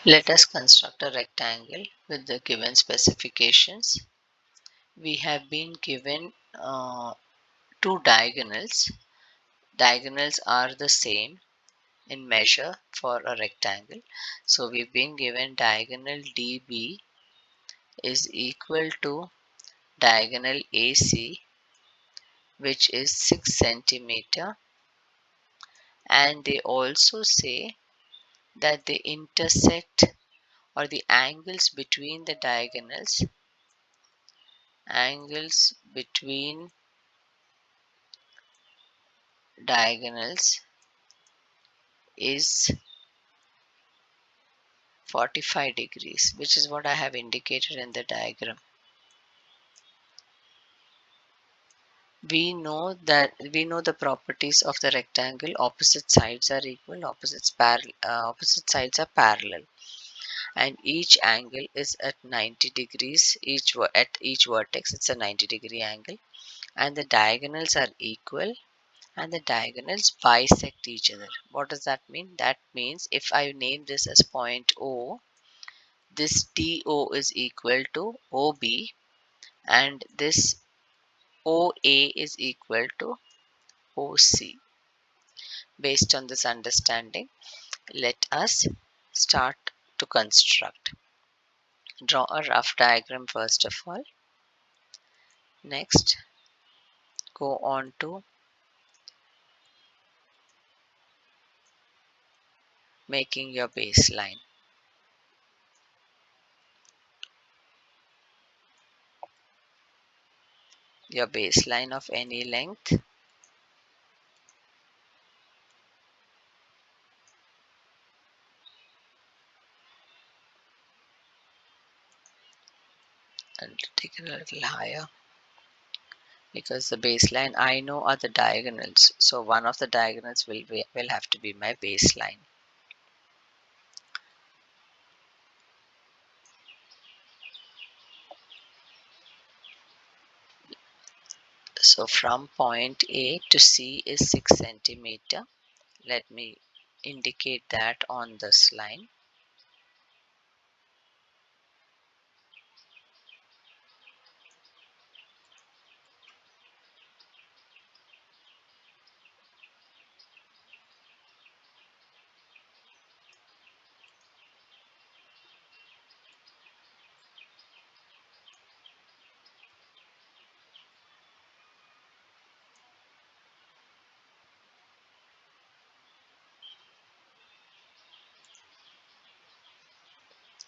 Let us construct a rectangle with the given specifications. We have been given two diagonals. Diagonals are the same in measure for a rectangle. So we've been given diagonal DB is equal to diagonal AC, which is 6 centimeter, and they also say that they intersect, or the angles between diagonals is 45 degrees, which is what I have indicated in the diagram. We know the properties of the rectangle. Opposite sides are equal, opposite sides are parallel, and each angle is at 90 degrees. At each vertex it's a 90-degree angle, and the diagonals are equal, and the diagonals bisect each other. What does that mean? That means if I name this as point O, this DO is equal to OB, and this OA is equal to OC. Based on this understanding, let us start to construct. Draw a rough diagram first of all. Next, go on to making your baseline. Your baseline of any length. And take it a little higher, because the baseline I know are the diagonals. So one of the diagonals will have to be my baseline. So from point A to C is 6 centimeter. Let me indicate that on this line.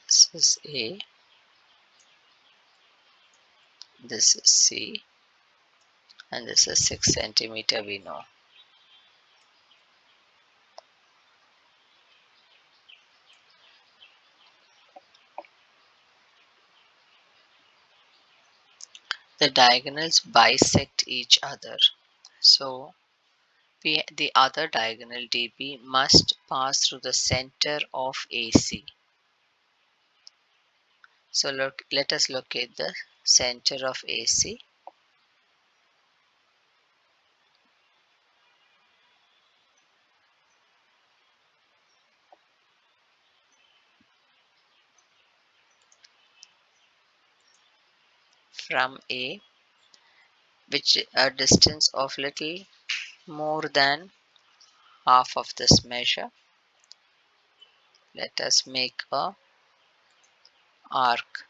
This is A, this is C, and this is 6 centimeter we know. The diagonals bisect each other. So the other diagonal DB must pass through the center of AC. So let us locate the center of AC. From A, which a distance of little more than half of this measure. Let us make a arc.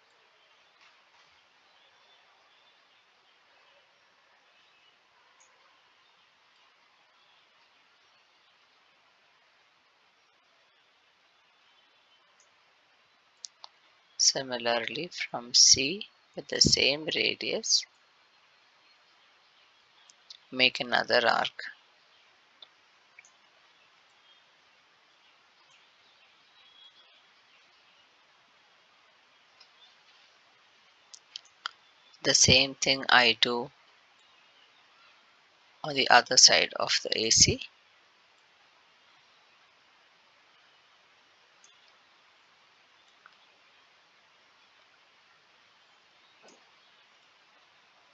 Similarly, from C with the same radius, make another arc. The same thing I do on the other side of the AC.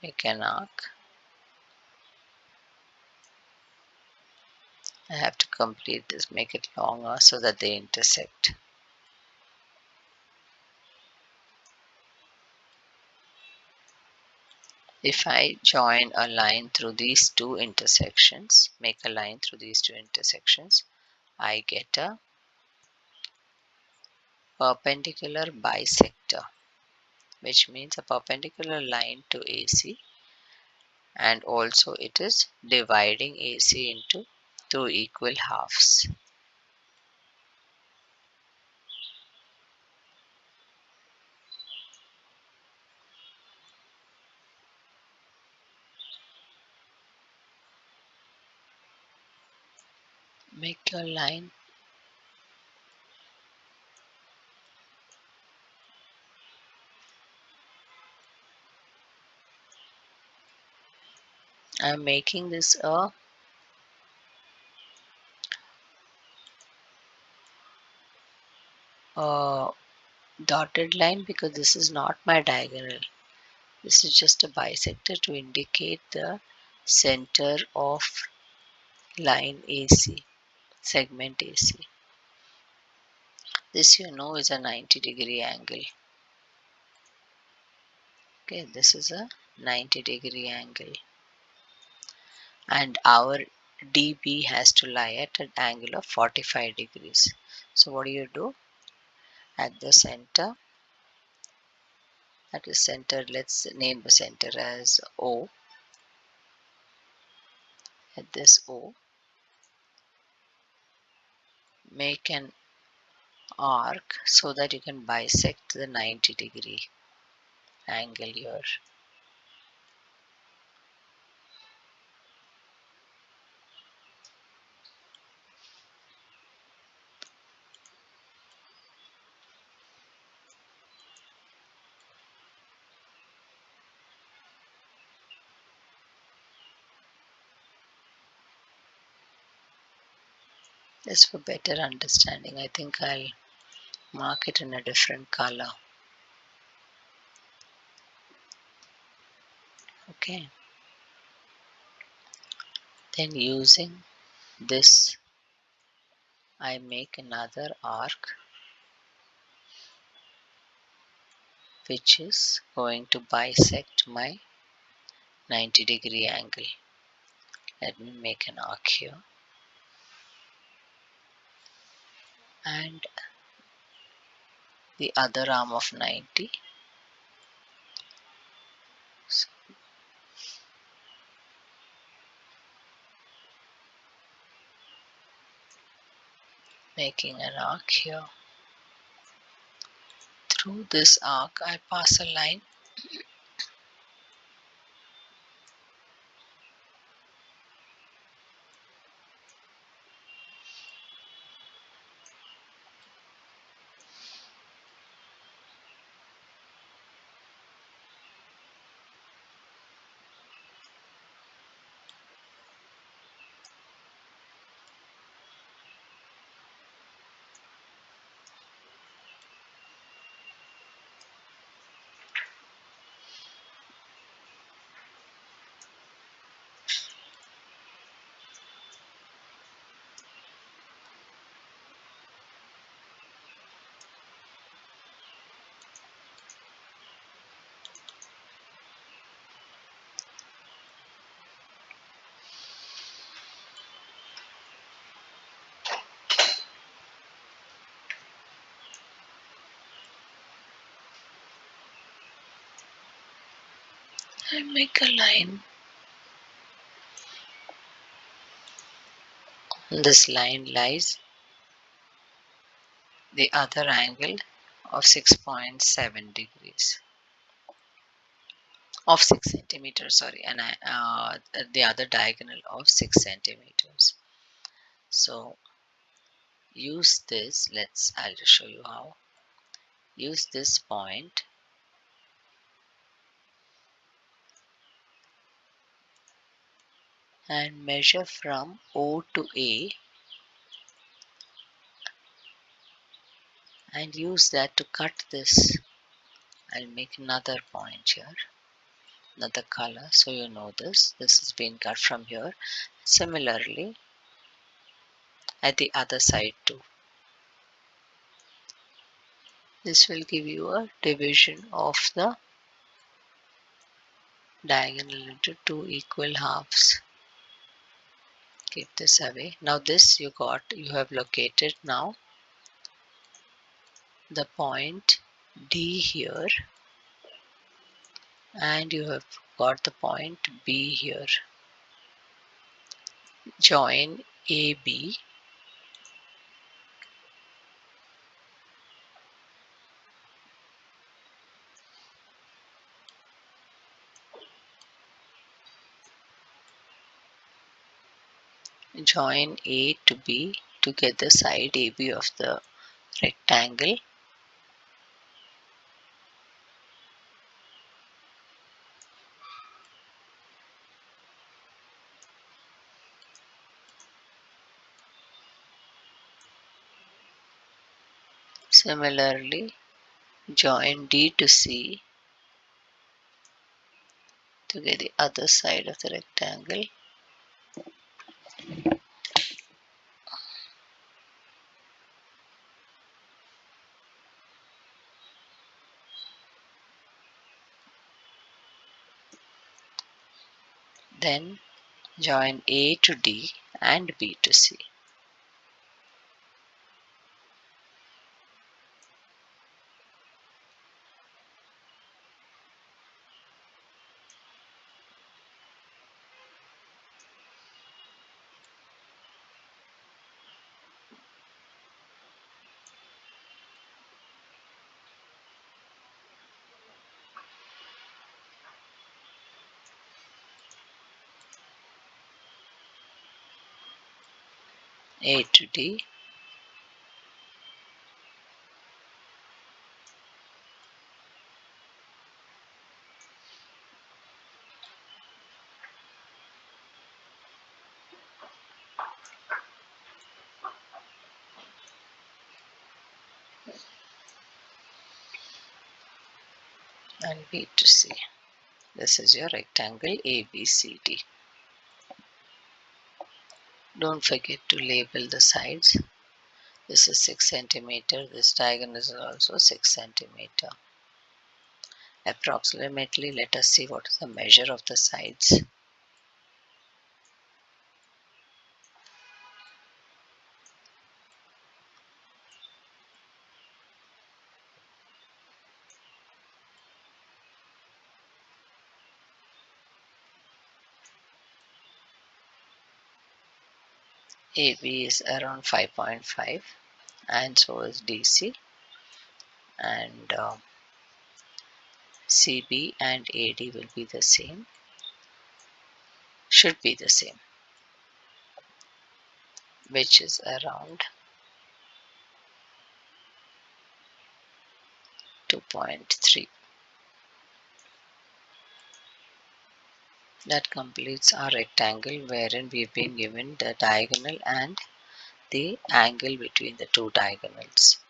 Make an arc. I have to complete this, make it longer so that they intersect. If I join a line through these two intersections, make a line through these two intersections, I get a perpendicular bisector, which means a perpendicular line to AC, and also it is dividing AC into two equal halves. Make your line I'm making this a dotted line because this is not my diagonal. This is just a bisector to indicate the center of line AC, segment AC. This is a 90-degree angle. Okay, this is a 90-degree angle. And our DB has to lie at an angle of 45 degrees. So what do? At the center, at the center, let's name the center as O. At this O, make an arc so that you can bisect the 90-degree angle here. Just for better understanding, I think I'll mark it in a different color. Okay. Then using this, I make another arc which is going to bisect my 90-degree angle. Let me make an arc here. And the other arm of 90. So making an arc here. Through this arc, I pass a line. I make a line. This line lies the other angle of 6.7 degrees. Of 6 centimeters, sorry, and the other diagonal of 6 centimeters. So use this, I'll just show you how. Use this point and measure from O to A and use that to cut this. I'll make another point here, another color, so you know this is being cut from here. Similarly at the other side too. This will give you a division of the diagonal into two equal halves. Keep this away. Now this you have located now the point D here, and you have got the point B here. Join AB join A to B to get the side AB of the rectangle. Similarly, join D to C to get the other side of the rectangle. Then join A to D and B to C. A to D, and B to C. This is your rectangle ABCD. Don't forget to label the sides. This is 6 centimeter. This diagonal is also 6 centimeter. Approximately, let us see what is the measure of the sides. AB is around 5.5 and so is DC, and CB and AD will be the same, should be the same, which is around 2.3. That completes our rectangle wherein we've been given the diagonal and the angle between the two diagonals.